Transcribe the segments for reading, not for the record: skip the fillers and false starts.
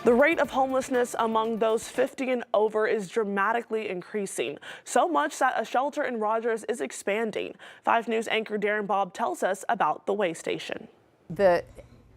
The rate of homelessness among those 50 and over is dramatically increasing, so much that a shelter in Rogers is expanding. 5 News anchor Darren Bobb tells us about the WayStation. The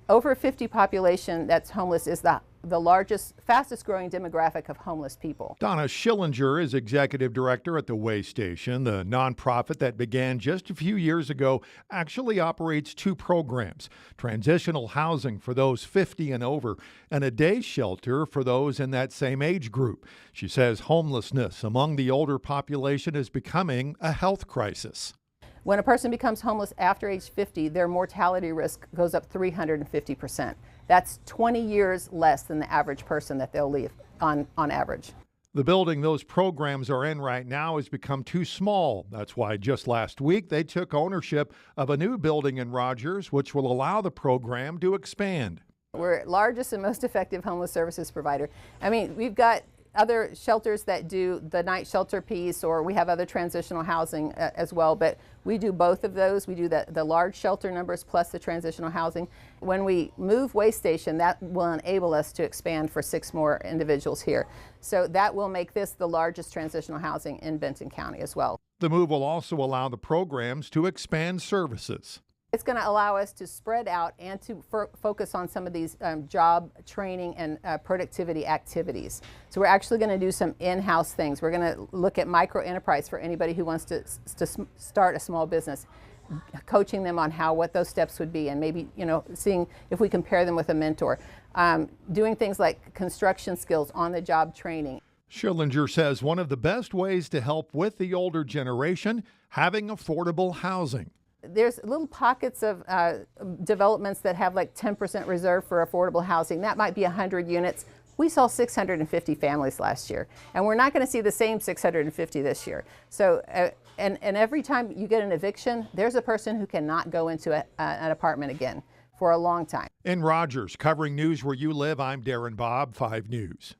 over 50 population that's homeless is the largest, fastest growing demographic of homeless people. Donna Schillinger is executive director at the WayStation. The nonprofit that began just a few years ago actually operates 2 programs: transitional housing for those 50 and over and a day shelter for those in that same age group. She says homelessness among the older population is becoming a health crisis. When a person becomes homeless after age 50, their mortality risk goes up 350%. That's 20 years less than the average person that they'll leave on average. The building those programs are in right now has become too small. That's why just last week they took ownership of a new building in Rogers, which will allow the program to expand. We're largest and most effective homeless services provider. I mean, we've got other shelters that do the night shelter piece, or we have other transitional housing as well, but we do both of those. We do the large shelter numbers plus the transitional housing. When we move WayStation, that will enable us to expand for 6 more individuals here. So that will make this the largest transitional housing in Benton County as well. The move will also allow the programs to expand services. It's going to allow us to spread out and to focus on some of these job training and productivity activities. So we're actually going to do some in-house things. We're going to look at micro enterprise for anybody who wants to start a small business, coaching them on what those steps would be, and maybe seeing if we compare them with a mentor. Doing things like construction skills, on-the-job training. Schillinger says one of the best ways to help with the older generation, having affordable housing. There's little pockets of developments that have like 10% reserved for affordable housing. That might be 100 units. We saw 650 families last year, and we're not going to see the same 650 this year. So, and every time you get an eviction, there's a person who cannot go into an apartment again for a long time. In Rogers, covering news where you live, I'm Darren Bobb, 5 News.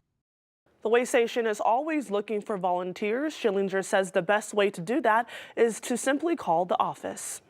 The WayStation is always looking for volunteers. Schillinger says the best way to do that is to simply call the office.